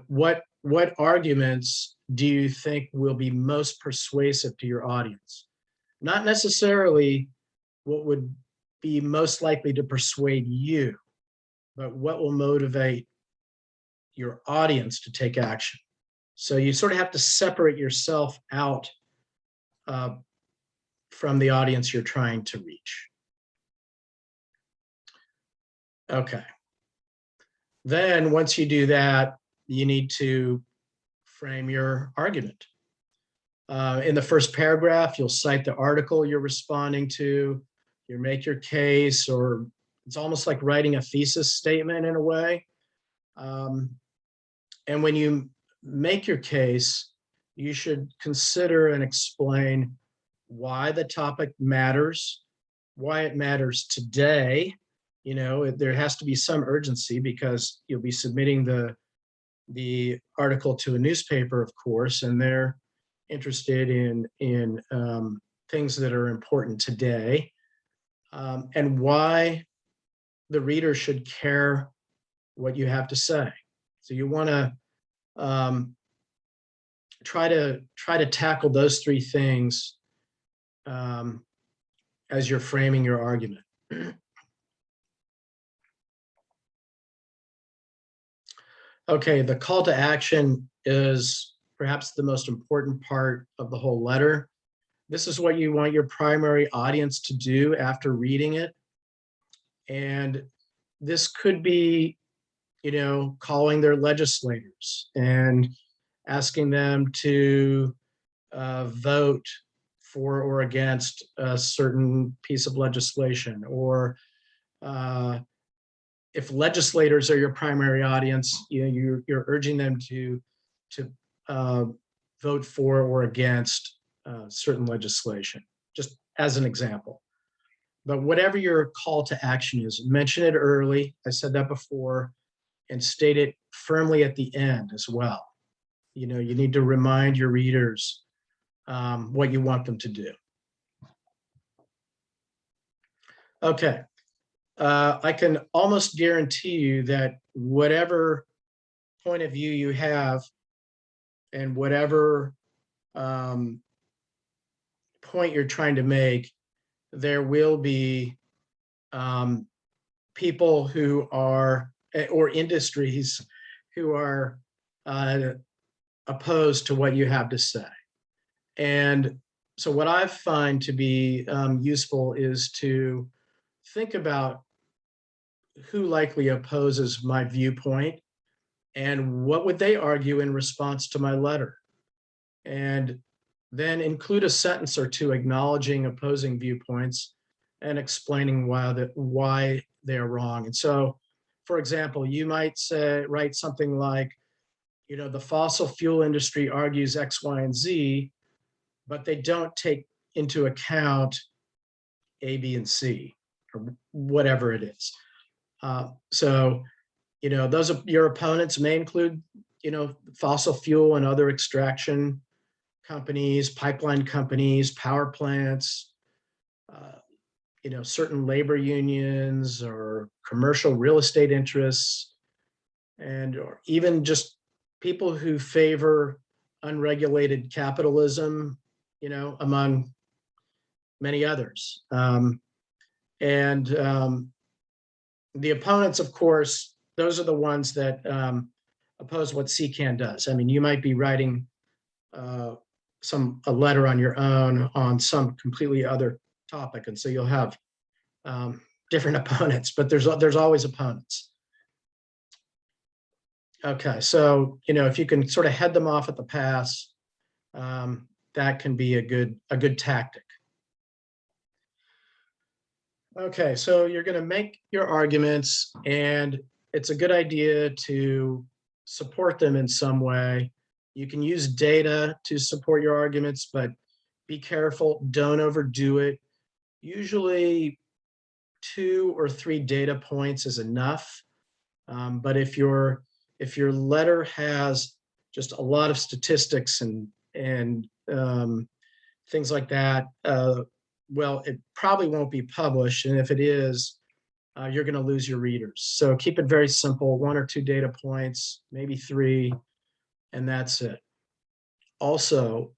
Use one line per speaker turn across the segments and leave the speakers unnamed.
what arguments do you think will be most persuasive to your audience? Not necessarily what would be most likely to persuade you, but what will motivate your audience to take action. So you sort of have to separate yourself out from the audience you're trying to reach. Okay. Then once you do that, you need to frame your argument. In the first paragraph, you'll cite the article you're responding to, you make your case, or it's almost like writing a thesis statement in a way. And when you make your case, you should consider and explain why the topic matters, why it matters today. There has to be some urgency because you'll be submitting the article to a newspaper, of course, and they're interested in things that are important today, and why the reader should care what you have to say. So you want to try to tackle those three things as you're framing your argument. Okay, the call to action is perhaps the most important part of the whole letter. This is what you want your primary audience to do after reading it. And this could be, calling their legislators and asking them to vote for or against a certain piece of legislation, or if legislators are your primary audience, you're urging them to vote for or against certain legislation, just as an example. But whatever your call to action is, mention it early. I said that before, and state it firmly at the end as well. You need to remind your readers what you want them to do. Okay. I can almost guarantee you that whatever point of view you have and whatever point you're trying to make, there will be people who are, or industries who are opposed to what you have to say. And so what I find to be useful is to think about who likely opposes my viewpoint and what would they argue in response to my letter. And then include a sentence or two acknowledging opposing viewpoints and explaining why they are wrong. And so, for example, you might write something like, the fossil fuel industry argues X, Y, and Z, but they don't take into account A, B, and C, or whatever it is. So, those of your opponents may include, fossil fuel and other extraction companies, pipeline companies, power plants, certain labor unions or commercial real estate interests, or even just people who favor unregulated capitalism, among many others. The opponents, of course, those are the ones that oppose what CCAN does. I mean, you might be writing a letter on your own on some completely other topic, and so you'll have different opponents, but there's always opponents. Okay, so if you can sort of head them off at the pass, that can be a good tactic. Okay, so you're going to make your arguments, and it's a good idea to support them in some way. You can use data to support your arguments, but be careful, don't overdo it. Usually 2 or 3 data points is enough. But if your letter has just a lot of statistics and things like that, well, it probably won't be published. And if it is, you're going to lose your readers. So keep it very simple, 1 or 2 data points, maybe 3, and that's it. Also,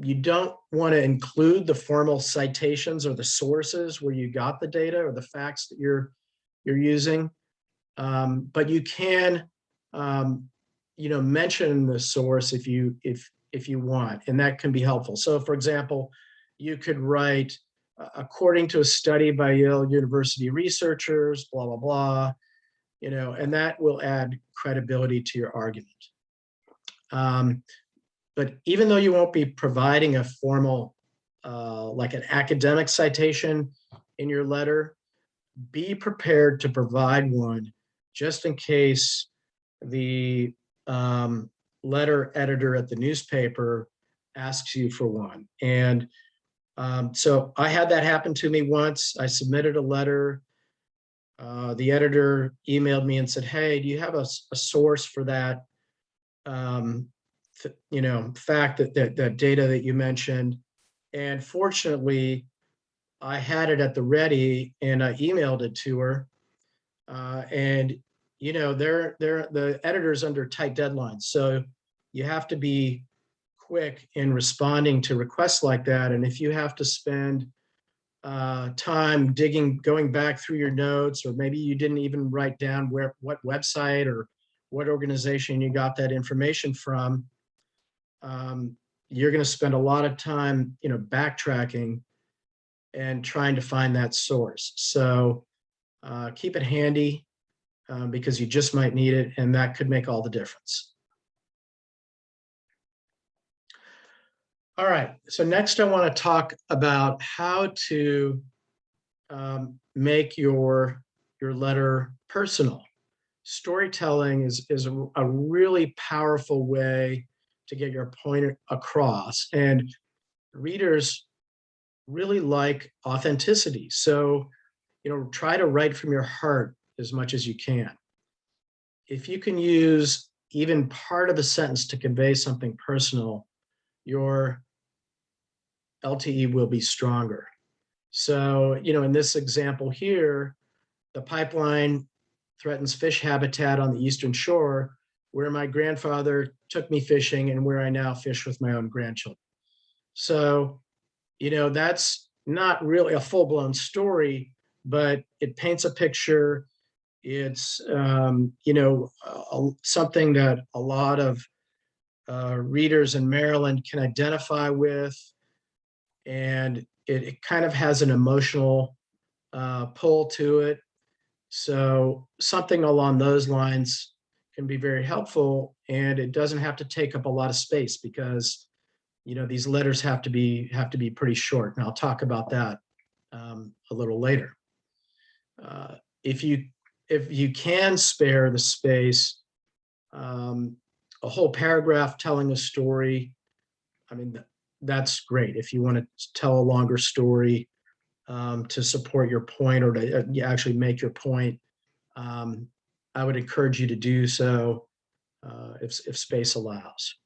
you don't want to include the formal citations or the sources where you got the data or the facts that you're using, but you can, mention the source if you want, and that can be helpful. So, for example, you could write, according to a study by Yale University researchers, blah blah blah, and that will add credibility to your argument. But even though you won't be providing a formal, like an academic citation in your letter, be prepared to provide one just in case the letter editor at the newspaper asks you for one. And so I had that happen to me once. I submitted a letter. The editor emailed me and said, "Hey, do you have a source for that fact, that data that you mentioned?" And fortunately, I had it at the ready, and I emailed it to her. And they're the editor's under tight deadlines, so you have to be quick in responding to requests like that. And if you have to spend time going back through your notes, or maybe you didn't even write down what website or what organization you got that information from, you're going to spend a lot of time, backtracking and trying to find that source. So keep it handy, because you just might need it, and that could make all the difference. All right, so next I want to talk about how to make your letter personal. Storytelling is a really powerful way to get your point across, and readers really like authenticity. So, try to write from your heart as much as you can. If you can use even part of a sentence to convey something personal, your LTE will be stronger. So, in this example here, the pipeline threatens fish habitat on the eastern shore, where my grandfather took me fishing and where I now fish with my own grandchildren. So, that's not really a full-blown story, but it paints a picture. It's, something that a lot of readers in Maryland can identify with, and it kind of has an emotional pull to it. So something along those lines can be very helpful, and it doesn't have to take up a lot of space, because these letters have to be pretty short, and I'll talk about that a little later. If you can spare the space, a whole paragraph telling a story, I mean, that's great. If you want to tell a longer story to support your point, or to actually make your point, I would encourage you to do so if space allows.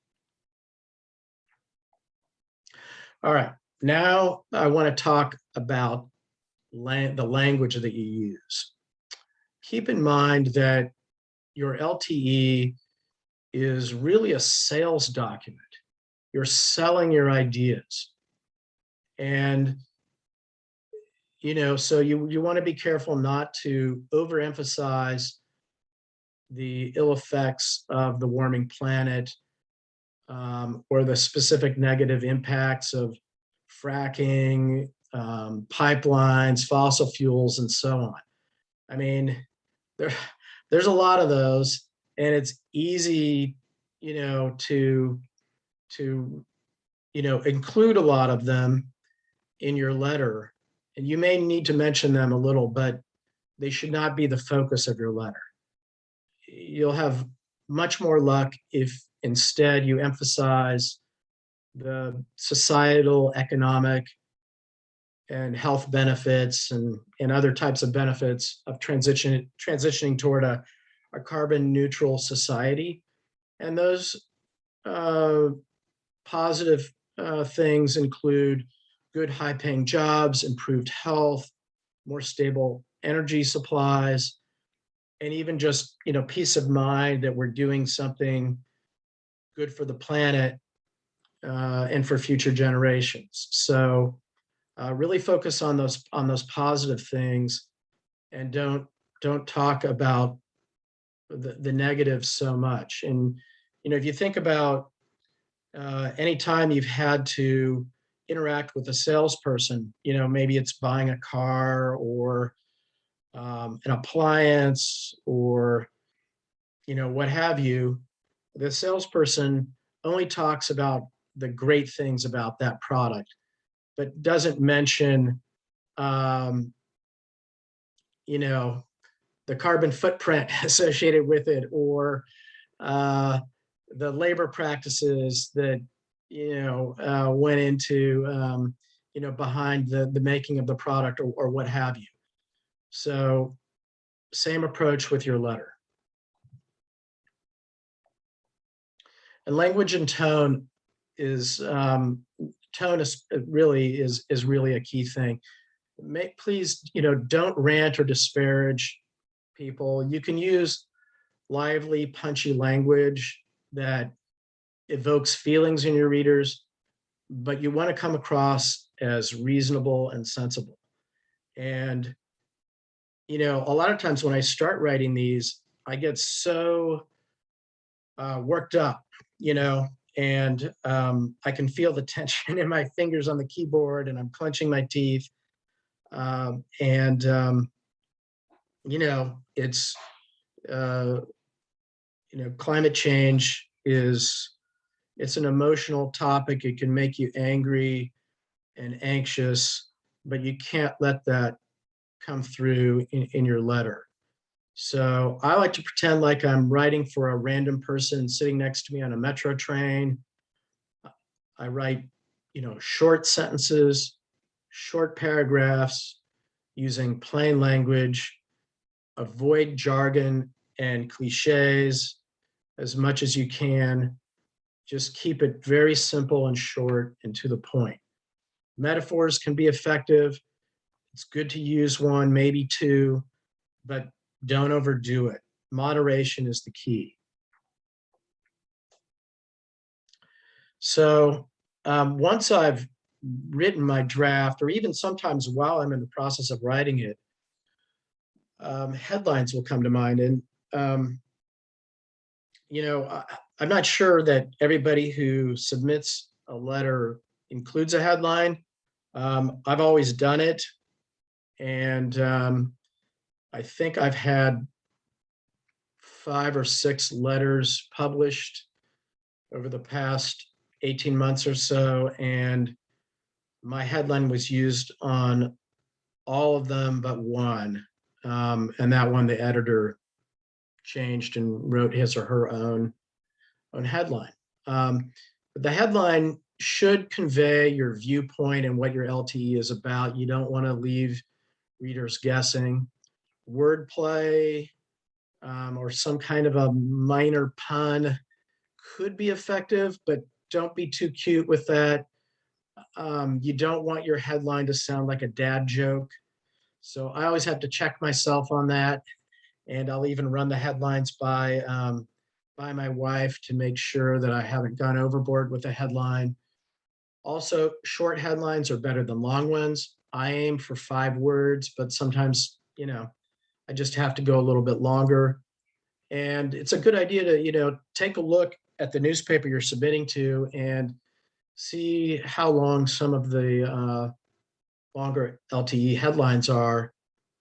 All right, now I want to talk about the language that you use. Keep in mind that your LTE is really a sales document. You're selling your ideas. And, so you want to be careful not to overemphasize the ill effects of the warming planet, or the specific negative impacts of fracking, pipelines, fossil fuels, and so on. I mean, there's a lot of those, and it's easy, to include a lot of them in your letter, and you may need to mention them a little, but they should not be the focus of your letter. You'll have much more luck if instead you emphasize the societal, economic, and health benefits, and other types of benefits of transitioning toward a carbon neutral society. And those positive things include good high paying jobs, improved health, more stable energy supplies, and even just, peace of mind that we're doing something good for the planet and for future generations. So really focus on those positive things, and don't talk about the negatives so much. And if you think about any time you've had to interact with a salesperson, maybe it's buying a car or an appliance or what have you, the salesperson only talks about the great things about that product, but doesn't mention um, you know the carbon footprint associated with it, or uh, the labor practices that went into behind the making of the product, or what have you. So same approach with your letter. And language and tone is tone is really a key thing. Please, don't rant or disparage people. You can use lively, punchy language that evokes feelings in your readers, but you want to come across as reasonable and sensible. And, a lot of times when I start writing these, I get so worked up, and I can feel the tension in my fingers on the keyboard, and I'm clenching my teeth. And, it's, uh, climate change it's an emotional topic. It can make you angry and anxious, but you can't let that come through in your letter. So I like to pretend like I'm writing for a random person sitting next to me on a metro train. I write, short sentences, short paragraphs, using plain language, avoid jargon and cliches as much as you can. Just keep it very simple and short and to the point. Metaphors can be effective. It's good to use one, maybe two, but don't overdo it. Moderation is the key. So once I've written my draft, or even sometimes while I'm in the process of writing it, headlines will come to mind. And, I'm not sure that everybody who submits a letter includes a headline. I've always done it. And I think I've had 5 or 6 letters published over the past 18 months or so. And my headline was used on all of them but one. And that one, the editor changed and wrote his or her own headline. But the headline should convey your viewpoint and what your LTE is about. You don't want to leave readers guessing. Wordplay or some kind of a minor pun could be effective, but don't be too cute with that. You don't want your headline to sound like a dad joke. So I always have to check myself on that. And I'll even run the headlines by my wife to make sure that I haven't gone overboard with a headline. Also, short headlines are better than long ones. I aim for 5 words, but sometimes, I just have to go a little bit longer. And it's a good idea to, take a look at the newspaper you're submitting to and see how long some of the longer LTE headlines are,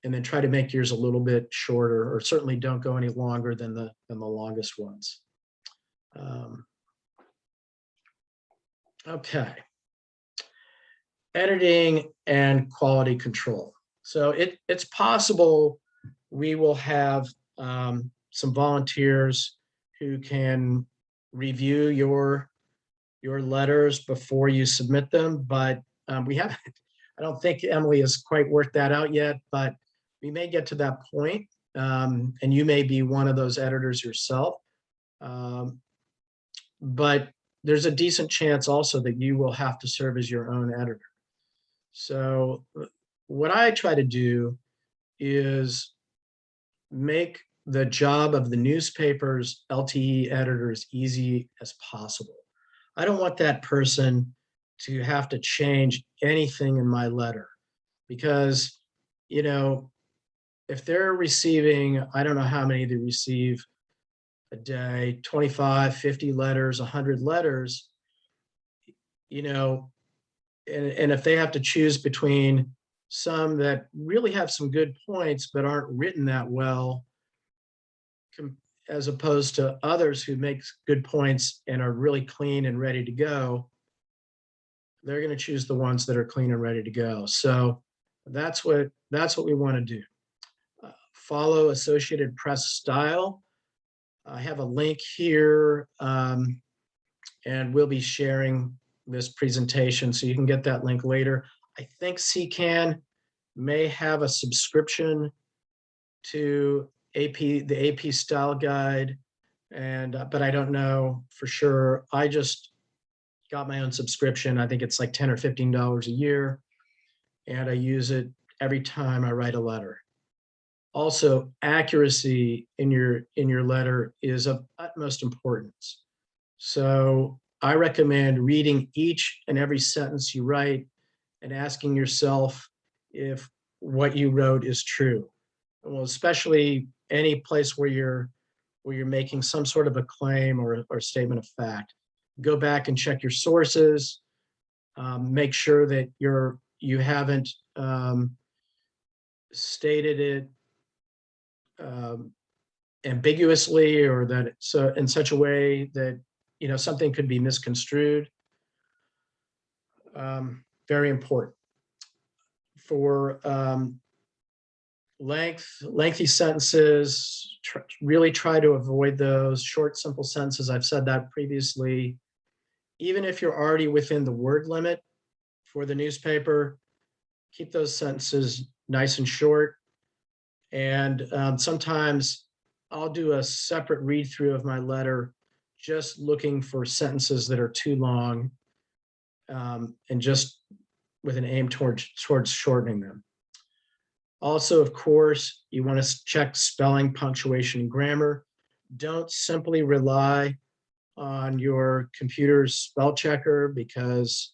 and then try to make yours a little bit shorter, or certainly don't go any longer than the longest ones. Okay. Editing and quality control. So it's possible we will have some volunteers who can review your letters before you submit them, but we haven't. I don't think Emily has quite worked that out yet, but we may get to that point, and you may be one of those editors yourself. But there's a decent chance also that you will have to serve as your own editor. So what I try to do is make the job of the newspaper's LTE editor as easy as possible. I don't want that person to have to change anything in my letter because, you know, if they're receiving, I don't know how many they receive a day, 25, 50 letters, 100 letters, you know, and if they have to choose between some that really have some good points but aren't written that well, as opposed to others who make good points and are really clean and ready to go, they're going to choose the ones that are clean and ready to go. So that's what we want to do. Follow Associated Press style. I have a link here, and we'll be sharing this presentation, so you can get that link later. I think CCAN may have a subscription to the AP style guide, and but I don't know for sure. I just got my own subscription. I think it's like $10 or $15 a year, and I use it every time I write a letter. Also, accuracy in your letter is of utmost importance. So I recommend reading each and every sentence you write and asking yourself if what you wrote is true. Well, especially any place where you're making some sort of a claim or statement of fact. Go back and check your sources. Make sure that you haven't stated it ambiguously, or that it's in such a way that something could be misconstrued. Very important. For lengthy sentences, really try to avoid those. Short, simple sentences, I've said that previously. Even if you're already within the word limit for the newspaper, keep those sentences nice and short. And sometimes I'll do a separate read through of my letter, just looking for sentences that are too long, and just with an aim towards shortening them. Also, of course, you want to check spelling, punctuation, and grammar. Don't simply rely on your computer's spell checker, because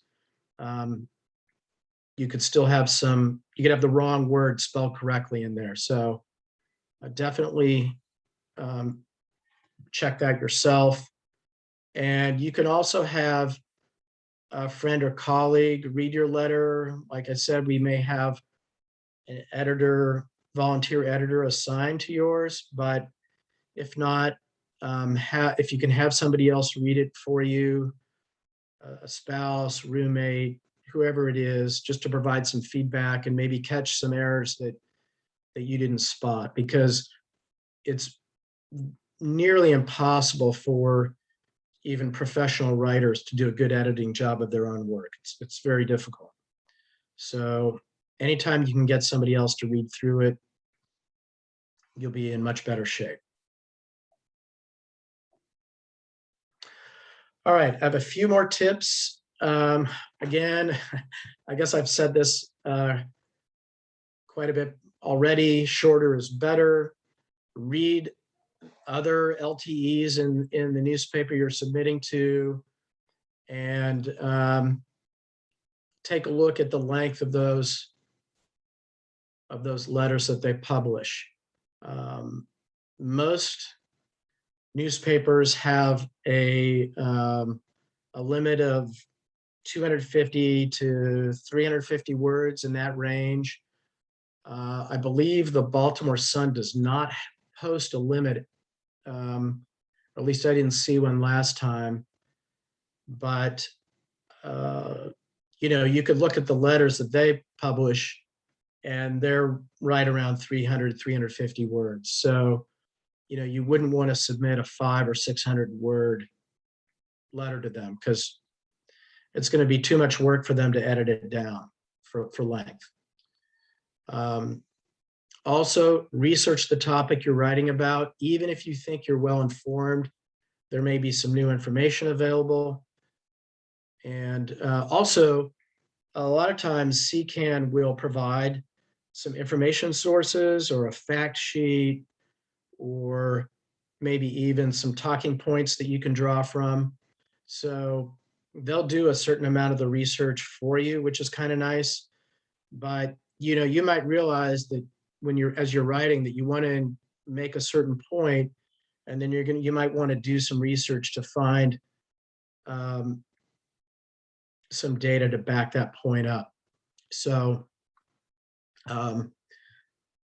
you could still have you could have the wrong word spelled correctly in there. So definitely check that yourself. And you can also have a friend or colleague read your letter. Like I said, we may have an editor, volunteer editor assigned to yours, but if not, if you can have somebody else read it for you, a spouse, roommate, whoever it is, just to provide some feedback and maybe catch some errors that you didn't spot, because it's nearly impossible for even professional writers to do a good editing job of their own work. It's very difficult. So anytime you can get somebody else to read through it, you'll be in much better shape. All right, I have a few more tips. Again, I guess I've said this quite a bit already. Shorter is better. Read other LTEs in the newspaper you're submitting to, and take a look at the length of those letters that they publish. Most newspapers have a limit of 250 to 350 words, in that range. I believe the Baltimore Sun does not post a limit. At least I didn't see one last time. But you could look at the letters that they publish, and they're right around 300, 350 words. So, you wouldn't want to submit a 500 or 600 word letter to them, because it's going to be too much work for them to edit it down for length. Also, research the topic you're writing about. Even if you think you're well informed, there may be some new information available. And also, a lot of times CCAN will provide some information sources or a fact sheet or maybe even some talking points that you can draw from. So they'll do a certain amount of the research for you, which is kind of nice. But you might realize that when as you're writing that you want to make a certain point, and then you might want to do some research to find um, some data to back that point up. So um,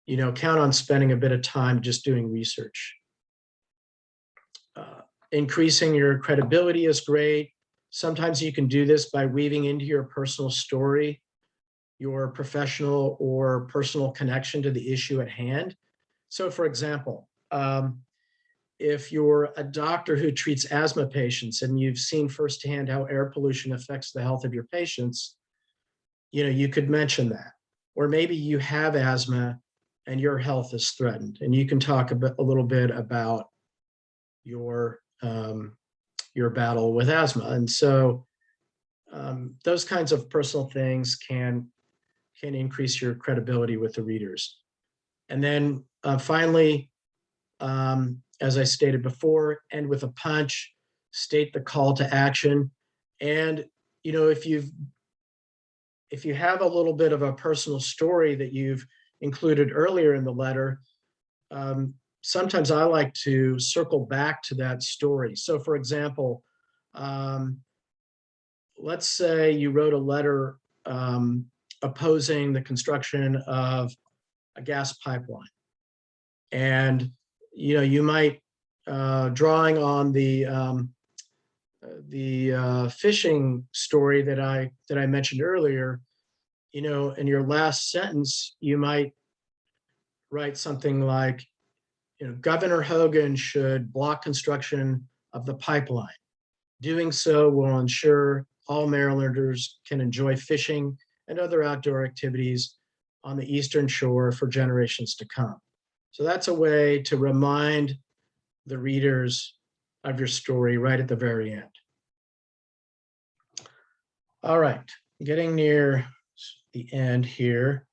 count on spending a bit of time just doing research. Increasing your credibility is great. Sometimes you can do this by weaving into your personal story your professional or personal connection to the issue at hand. So for example, if you're a doctor who treats asthma patients and you've seen firsthand how air pollution affects the health of your patients, you could mention that. Or maybe you have asthma and your health is threatened, and you can talk a little bit about your battle with asthma. And so those kinds of personal things can increase your credibility with the readers. And then finally, as I stated before, end with a punch, state the call to action. And if you have a little bit of a personal story that you've included earlier in the letter, sometimes I like to circle back to that story. So for example, let's say you wrote a letter opposing the construction of a gas pipeline. And you might, drawing on the fishing story that I mentioned earlier, in your last sentence, you might write something like, Governor Hogan should block construction of the pipeline. Doing so will ensure all Marylanders can enjoy fishing and other outdoor activities on the Eastern Shore for generations to come. So that's a way to remind the readers of your story right at the very end. All right, getting near the end here.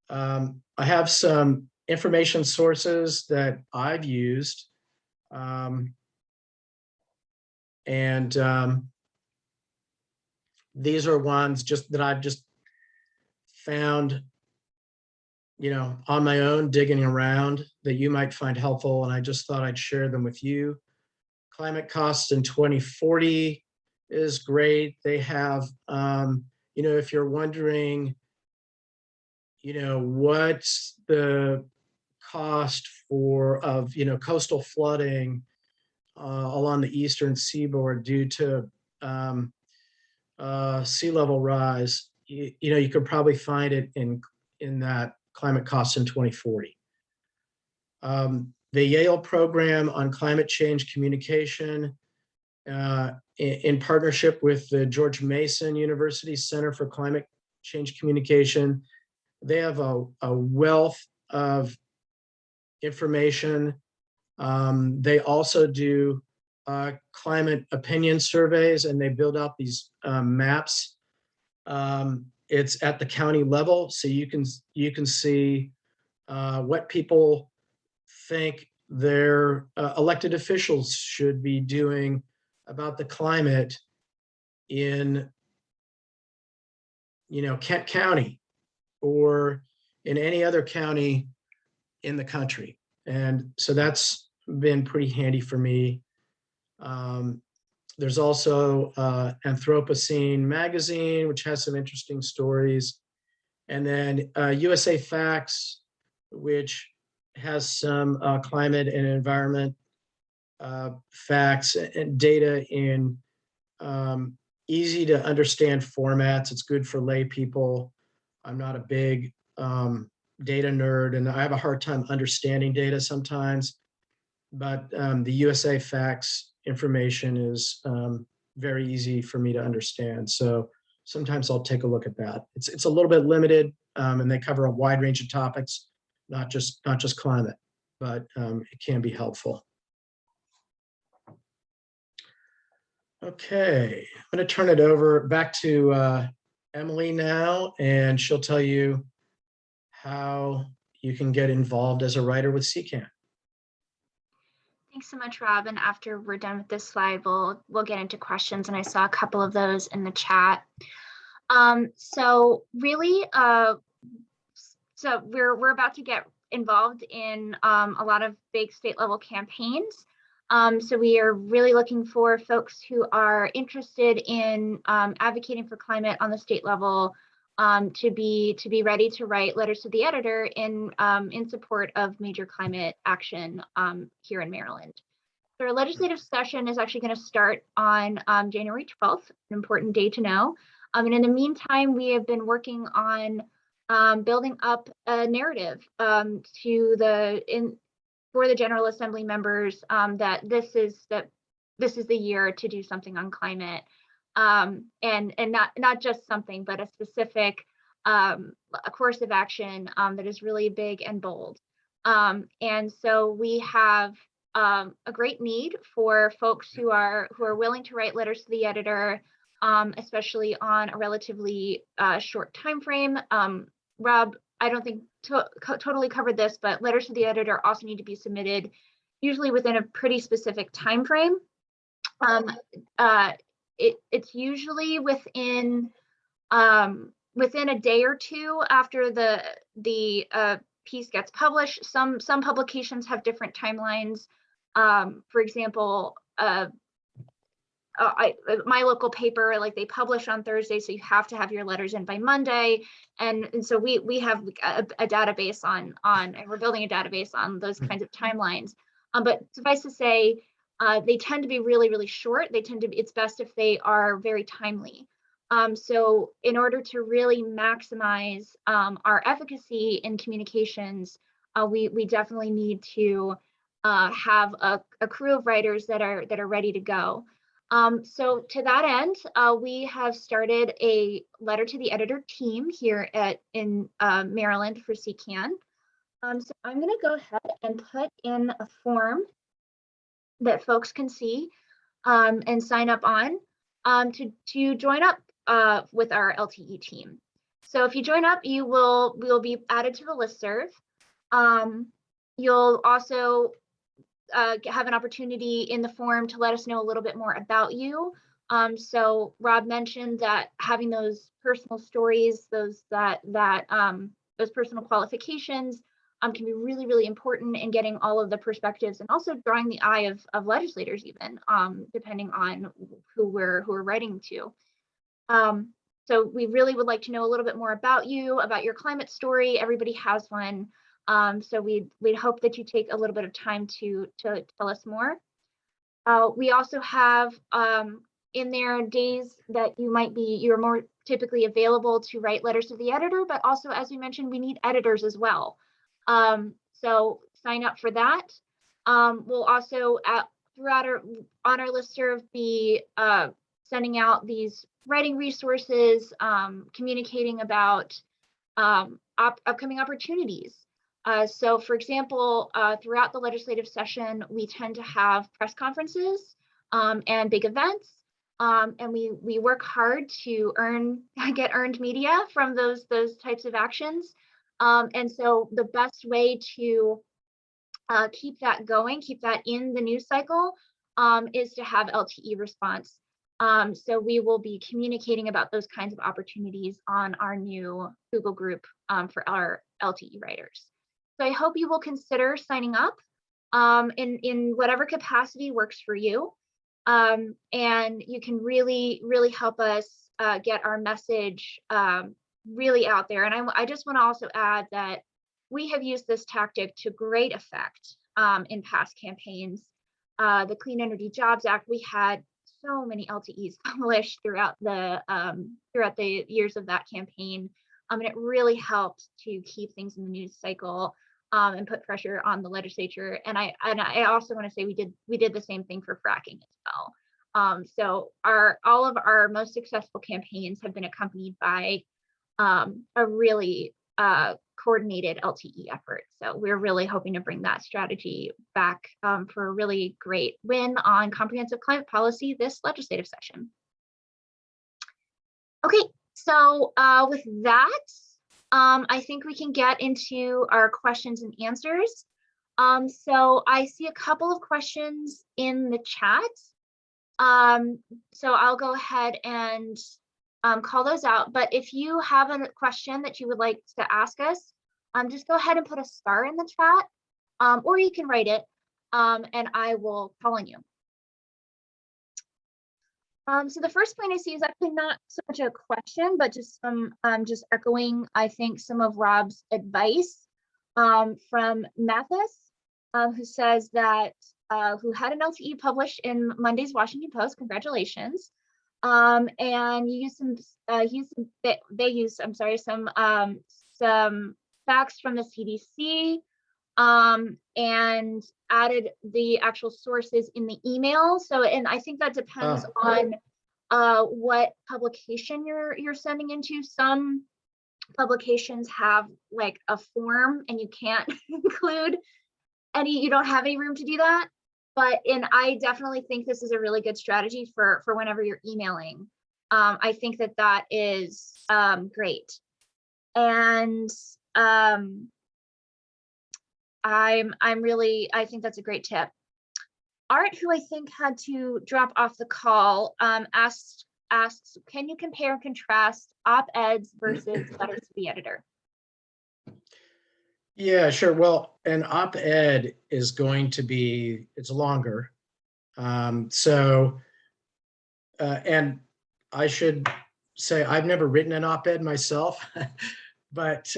I have some information sources that I've used. These are ones that I've just found, on my own, digging around, that you might find helpful, and I just thought I'd share them with you. Climate Costs in 2040 is great. They have, if you're wondering, what's the cost of coastal flooding along the eastern seaboard due to sea level rise, you could probably find it in that Climate Costs in 2040. The Yale Program on Climate Change Communication, in partnership with the George Mason University Center for Climate Change Communication, they have a wealth of information. They also do climate opinion surveys, and they build out these maps. It's at the county level, so you can see what people think their elected officials should be doing about the climate in Kent County or in any other county in the country. And so that's been pretty handy for me. There's also Anthropocene magazine, which has some interesting stories. And then USA Facts, which has some climate and environment facts and data in easy to understand formats. It's good for lay people. I'm not a big data nerd, and I have a hard time understanding data sometimes, but the USA Facts information is very easy for me to understand. So sometimes I'll take a look at that. It's a little bit limited, and they cover a wide range of topics, not just climate, but it can be helpful. Okay, I'm going to turn it over back to Emily now, and she'll tell you how you can get involved as a writer with CCAN.
Thanks so much, Rob. And after we're done with this slide, we'll get into questions. And I saw a couple of those in the chat. So really, so we're about to get involved in a lot of big state level campaigns. So we are really looking for folks who are interested in advocating for climate on the state level, to be ready to write letters to the editor in support of major climate action here in Maryland. So our legislative session is actually going to start on January 12th, an important day to know. And in the meantime, we have been working on building up a narrative for the General Assembly members that this is the year to do something on climate, and not just something, but a specific a course of action that is really big and bold. And so we have a great need for folks who are willing to write letters to the editor, especially on a relatively short time frame. Rob, I don't think totally covered this, but letters to the editor also need to be submitted usually within a pretty specific time frame. It's usually within a day or two after the piece gets published. Some publications have different timelines. For example, my local paper, like, they publish on Thursday, so you have to have your letters in by Monday, and so we have a database on and we're building a database on those kinds of timelines. But suffice to say, they tend to be really short. It's best if they are very timely. So in order to really maximize our efficacy in communications, we definitely need to have a crew of writers that are ready to go. So to that end, we have started a letter to the editor team here in Maryland for CCAN. So I'm going to go ahead and put in a form that folks can see and sign up on to join up with our LTE team. So if you join up, you will be added to the listserv. You'll also have an opportunity in the form to let us know a little bit more about you. So Rob mentioned that having those personal stories, those personal qualifications can be really important in getting all of the perspectives and also drawing the eye of legislators, even depending on who we're writing to. So we really would like to know a little bit more about you, about your climate story. Everybody has one. So we'd hope that you take a little bit of time to tell us more. We also have in there days that you're more typically available to write letters to the editor, but also, as we mentioned, we need editors as well. So sign up for that. We'll also on our listserv be sending out these writing resources, communicating about upcoming opportunities. So for example, throughout the legislative session, we tend to have press conferences and big events. And we work hard to get earned media from those types of actions. And so the best way to keep that going, keep that in the news cycle, is to have LTE response. So we will be communicating about those kinds of opportunities on our new Google group for our LTE writers. So I hope you will consider signing up in whatever capacity works for you. And you can really help us get our message really out there. And I just want to also add that we have used this tactic to great effect in past campaigns. The Clean Energy Jobs Act, we had so many LTEs published throughout the years of that campaign. And it really helped to keep things in the news cycle and put pressure on the legislature. And I also want to say we did the same thing for fracking as well. So all of our most successful campaigns have been accompanied by a really coordinated LTE effort. So we're really hoping to bring that strategy back for a really great win on comprehensive climate policy this legislative session. Okay, So with that, I think we can get into our questions and answers. So I see a couple of questions in the chat. So I'll go ahead and call those out. But if you have a question that you would like to ask us, just go ahead and put a star in the chat, or you can write it, and I will call on you. So the first point I see is actually not so much a question, but just some just echoing, I think, some of Rob's advice from Mathis, who says that who had an LTE published in Monday's Washington Post. Congratulations. And you use some they use, I'm sorry, some facts from the CDC, and added the actual sources in the email. So, and I think that depends on what publication you're sending into. Some publications have like a form and you can't include any, you don't have any room to do that. But, and I definitely think this is a really good strategy for whenever you're emailing. I think that that is great. And I think that's a great tip. Art, who I think had to drop off the call, asks, can you compare and contrast op-eds versus letters to the editor?
Yeah, sure. Well, an op-ed is going to be, it's longer. And I should say I've never written an op-ed myself, but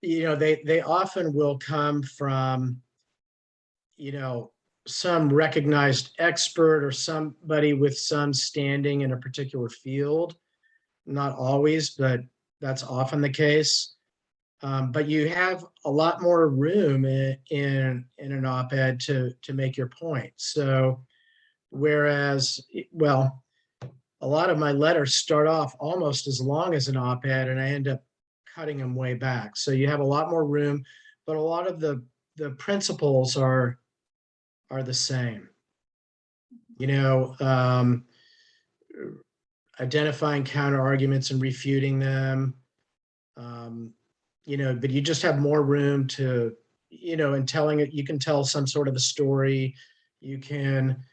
they often will come from, some recognized expert or somebody with some standing in a particular field. Not always, but that's often the case. But you have a lot more room in an op-ed to make your point. So whereas, well, a lot of my letters start off almost as long as an op-ed, and I end up cutting them way back. So you have a lot more room, but a lot of the principles are the same. Identifying counter arguments and refuting them. But you just have more room to, in telling it. You can tell some sort of a story. You can,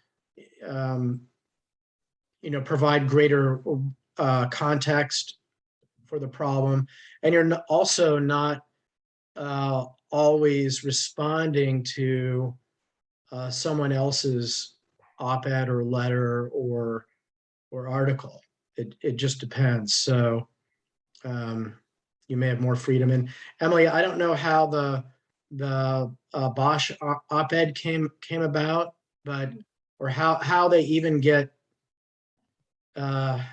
provide greater context for the problem, and you're also not always responding to someone else's op-ed or letter or article. It just depends. So you may have more freedom. And Emily, I don't know how the Bosch op-ed came about, but or how they even get to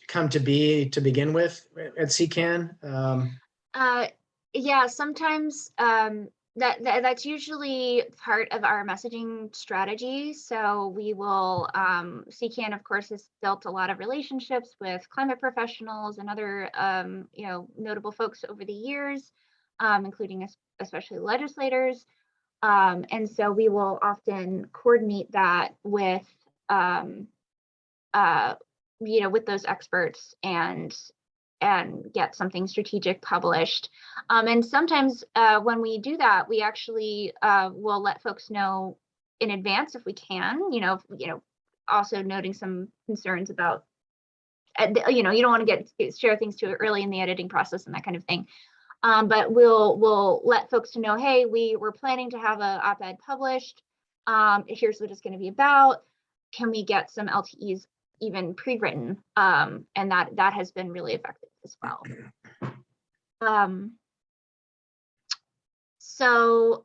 come to be to begin with at CCAN.
Yeah, sometimes that's usually part of our messaging strategy. So we will, CCAN, of course, has built a lot of relationships with climate professionals and other, notable folks over the years, including especially legislators. And so we will often coordinate that with, with those experts and get something strategic published. And sometimes when we do that, we actually will let folks know in advance if we can, also noting some concerns about, you don't want to share things too early in the editing process and that kind of thing. But we'll let folks know, hey, we're planning to have a op-ed published. Here's what it's going to be about. Can we get some LTEs even pre-written? And that has been really effective as well. So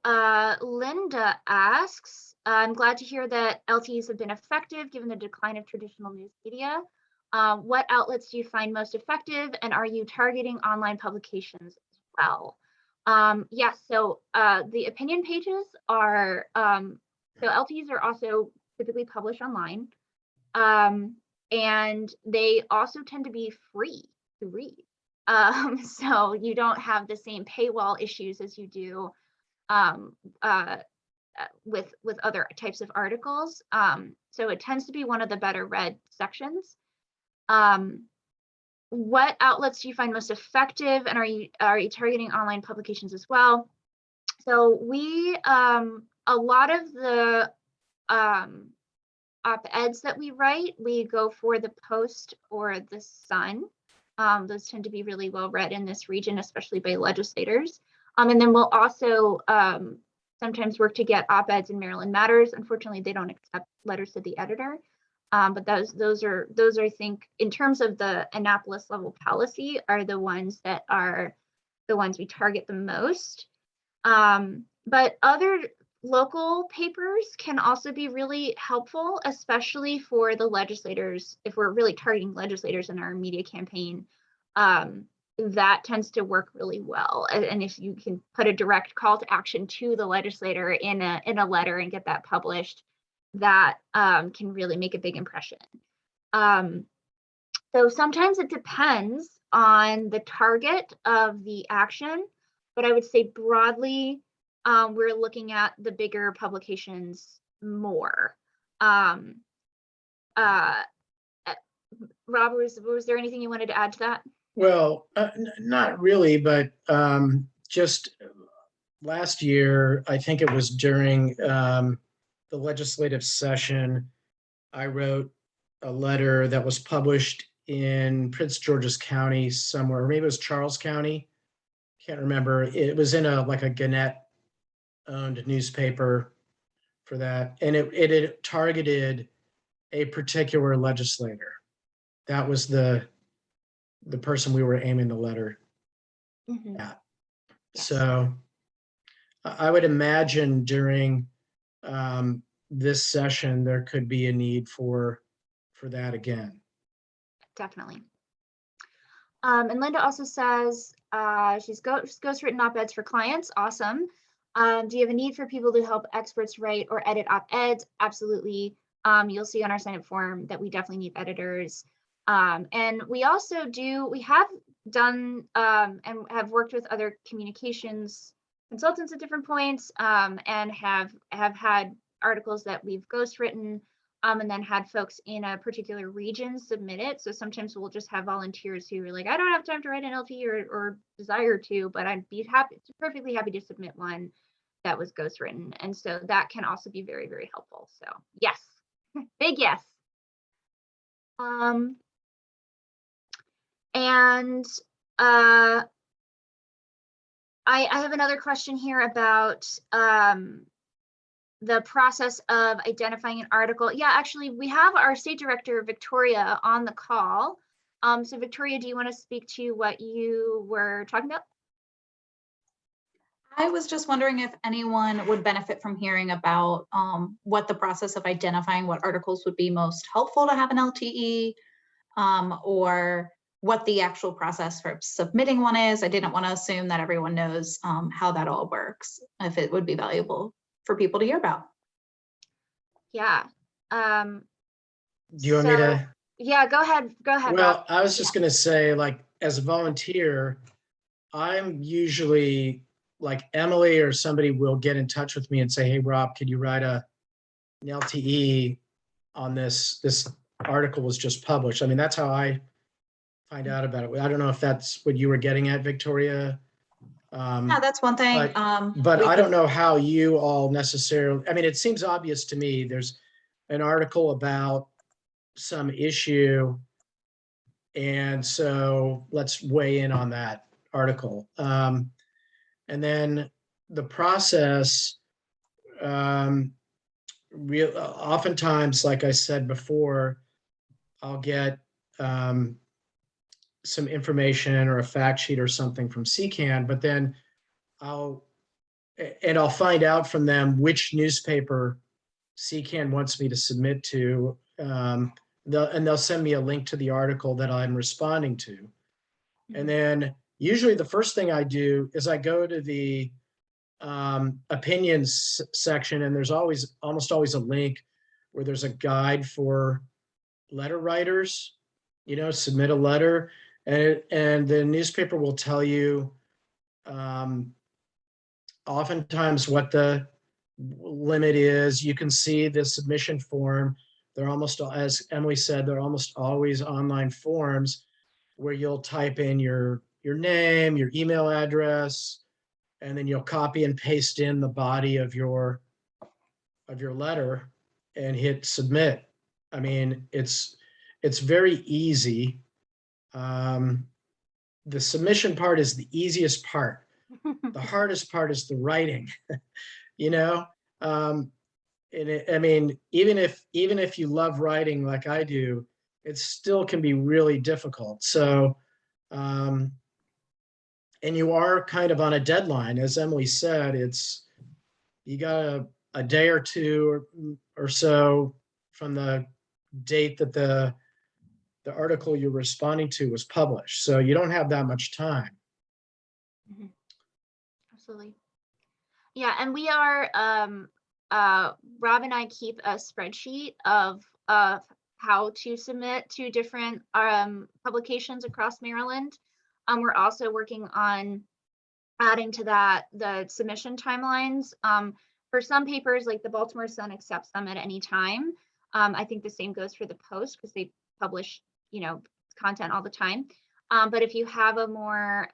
Linda asks, I'm glad to hear that LTEs have been effective given the decline of traditional news media. What outlets do you find most effective, and are you targeting online publications as well? Yes, so the opinion pages are, so LTEs are also typically published online. And they also tend to be free to read. So you don't have the same paywall issues as you do with other types of articles. So it tends to be one of the better read sections. What outlets do you find most effective, and are you targeting online publications as well? So we a lot of the op-eds that we write, we go for the Post or the Sun. Those tend to be really well read in this region, especially by legislators. And then we'll also sometimes work to get op-eds in Maryland Matters. Unfortunately, they don't accept letters to the editor. But those are, I think, in terms of the Annapolis level policy, are the ones that are the ones we target the most. But other local papers can also be really helpful, especially for the legislators. If we're really targeting legislators in our media campaign, that tends to work really well. And if you can put a direct call to action to the legislator in a letter and get that published, that can really make a big impression. So sometimes it depends on the target of the action, but I would say broadly, we're looking at the bigger publications more. Rob, was there anything you wanted to add to that?
Well, not really, but just last year, I think it was during the legislative session, I wrote a letter that was published in Prince George's County somewhere, or maybe it was Charles County. Can't remember. It was in like a Gannett-owned newspaper for that, and it targeted a particular legislator. That was the person we were aiming the letter at. Yes. So I would imagine during this session, there could be a need for that again.
Definitely. And Linda also says she's ghostwritten op-eds for clients. Awesome. Do you have a need for people to help experts write or edit op-eds? Absolutely. You'll see on our sign-up form that we definitely need editors. And we also we have done and have worked with other communications consultants at different points, and have had articles that we've ghostwritten, and then had folks in a particular region submit it. So sometimes we'll just have volunteers who are like, I don't have time to write an LTE or desire to, but I'd be perfectly happy to submit one that was ghostwritten. And so that can also be very, very helpful. So yes, big yes. And I have another question here about the process of identifying an article. Yeah, actually, we have our state director, Victoria, on the call. So Victoria, do you want to speak to what you were talking about?
I was just wondering if anyone would benefit from hearing about what the process of identifying what articles would be most helpful to have an LTE, or what the actual process for submitting one is. I didn't want to assume that everyone knows how that all works, if it would be valuable for people to hear about.
Yeah.
Do you want me to?
Yeah, go ahead. Go ahead.
Well,
Rob.
I was just going to say, like, as a volunteer, I'm usually like Emily or somebody will get in touch with me and say, hey, Rob, could you write an LTE on this article was just published. I mean, that's how I find out about it. I don't know if that's what you were getting at, Victoria.
Yeah, that's one thing.
But I don't know how you all necessarily, I mean, it seems obvious to me. There's an article about some issue, and so let's weigh in on that article. And then the process, oftentimes, like I said before, I'll get some information or a fact sheet or something from CCAN, but then I'll find out from them which newspaper CCAN wants me to submit to. They'll send me a link to the article that I'm responding to. And then usually the first thing I do is I go to the opinions section, and there's almost always a link where there's a guide for letter writers, submit a letter, and the newspaper will tell you oftentimes what the limit is. You can see the submission form. They're almost, as Emily said, they're almost always online forms where you'll type in your name, your email address, and then you'll copy and paste in the body of your letter and hit submit. I mean, it's very easy. The submission part is the easiest part. The hardest part is the writing, you know? I mean, even if you love writing like I do, it still can be really difficult. So, and you are kind of on a deadline. As Emily said, you got a day or two or so from the date that the article you're responding to was published. So you don't have that much time.
Mhm. Absolutely. Yeah, and we are, Rob and I keep a spreadsheet of how to submit to different publications across Maryland. We're also working on adding to that the submission timelines. For some papers, like the Baltimore Sun accepts them at any time. I think the same goes for the Post because they publish, content all the time. But if you have a more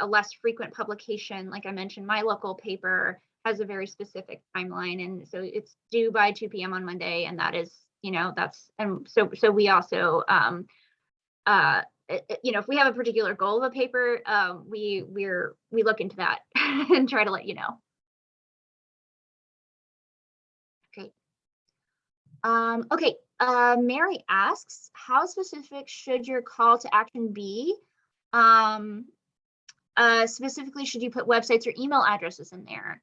a less frequent publication, like I mentioned, my local paper has a very specific timeline, and so it's due by 2 p.m. on Monday, and that is, and so we also if we have a particular goal of a paper, we look into that and try to let you know. Great. Okay. Mary asks, how specific should your call to action be? Specifically, should you put websites or email addresses in there?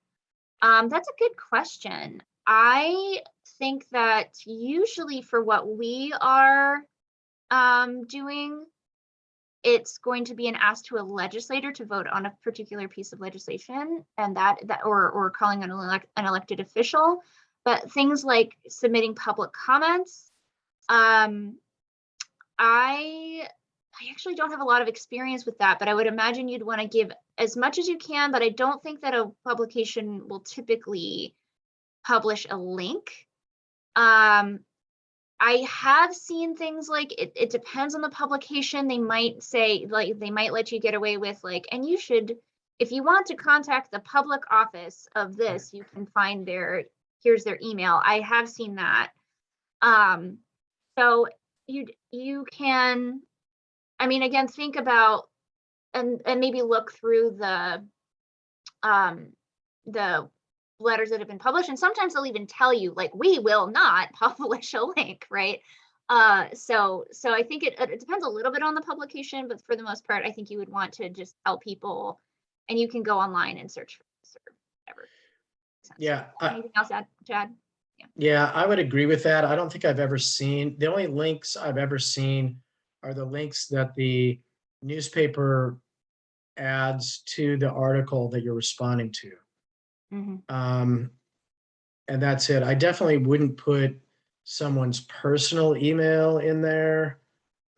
That's a good question. I think that usually for what we are doing, it's going to be an ask to a legislator to vote on a particular piece of legislation, and that or calling an elected official. But things like submitting public comments, I actually don't have a lot of experience with that, but I would imagine you'd want to give as much as you can, but I don't think that a publication will typically publish a link. I have seen things like it depends on the publication. They might say, like, they might let you get away with like, and you should, if you want to contact the public office of this, you can find here's their email. I have seen that. So you can, I mean, again, think about and maybe look through the letters that have been published, and sometimes they'll even tell you like, we will not publish a link, right? So I think it depends a little bit on the publication, but for the most part, I think you would want to just tell people, and you can go online and search for this or whatever.
Yeah.
Anything else to add?
Yeah, I would agree with that. I don't think I've ever seen, the only links I've ever seen are the links that the newspaper adds to the article that you're responding to.
Mm-hmm.
And that's it. I definitely wouldn't put someone's personal email in there,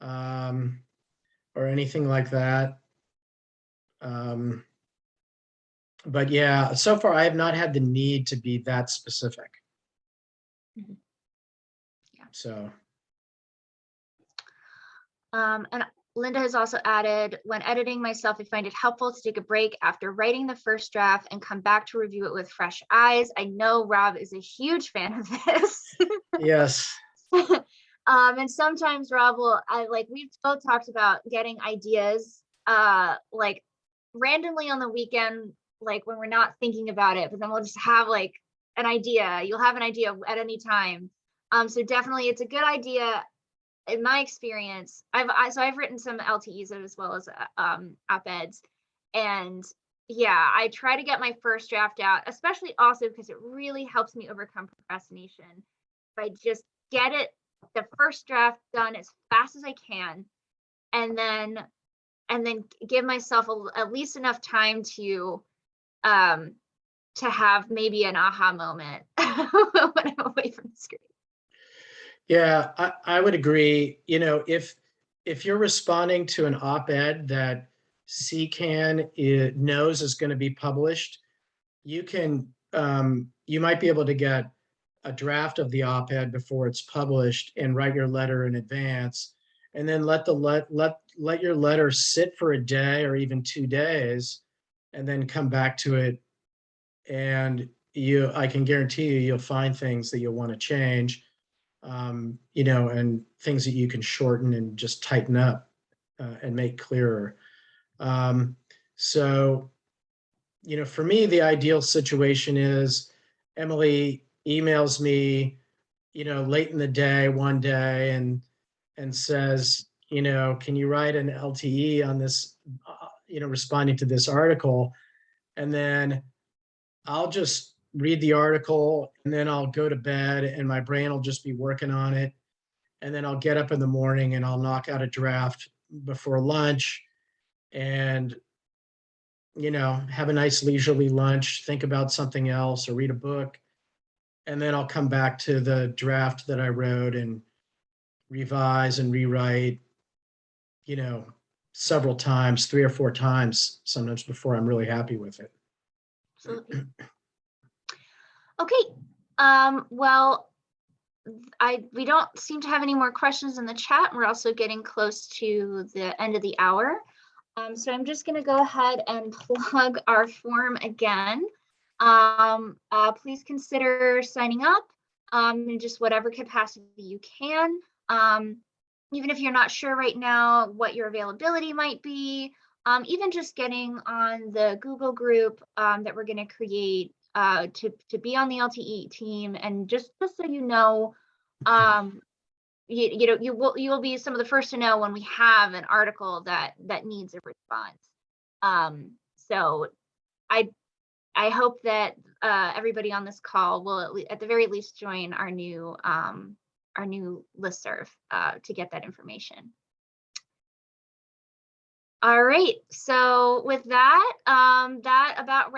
or anything like that. But yeah, so far I have not had the need to be that specific.
Mm-hmm. Yeah.
So.
And Linda has also added, when editing myself, I find it helpful to take a break after writing the first draft and come back to review it with fresh eyes. I know Rob is a huge fan of this.
Yes.
And sometimes Rob will, we've both talked about getting ideas, like randomly on the weekend, like when we're not thinking about it, but then we'll just have like an idea. You'll have an idea at any time. So definitely it's a good idea. In my experience, I've written some LTEs as well as op-eds, and yeah, I try to get my first draft out, especially also because it really helps me overcome procrastination. If I just get the first draft done as fast as I can, and then give myself at least enough time to have maybe an aha moment when I'm away from the screen.
Yeah, I would agree. If you're responding to an op-ed that CCAN knows is going to be published, you might be able to get a draft of the op-ed before it's published and write your letter in advance, and then let your letter sit for a day or even 2 days, and then come back to it. And I can guarantee you'll find things that you'll want to change, and things that you can shorten and just tighten up and make clearer. So, for me, the ideal situation is Emily emails me, late in the day, one day, and says, can you write an LTE on this, responding to this article? And then I'll just read the article, and then I'll go to bed, and my brain will just be working on it. And then I'll get up in the morning and I'll knock out a draft before lunch, and have a nice leisurely lunch, think about something else or read a book. And then I'll come back to the draft that I wrote and revise and rewrite, several times, 3 or 4 times, sometimes, before I'm really happy with it.
Absolutely. Okay. Well, we don't seem to have any more questions in the chat. We're also getting close to the end of the hour. So I'm just going to go ahead and plug our form again. Please consider signing up in just whatever capacity you can. Even if you're not sure right now what your availability might be, even just getting on the Google group that we're going to create to be on the LTE team, and just so you know, you will be some of the first to know when we have an article that needs a response. So I hope that everybody on this call will at the very least join our new listserv to get that information. All right, so with that, that about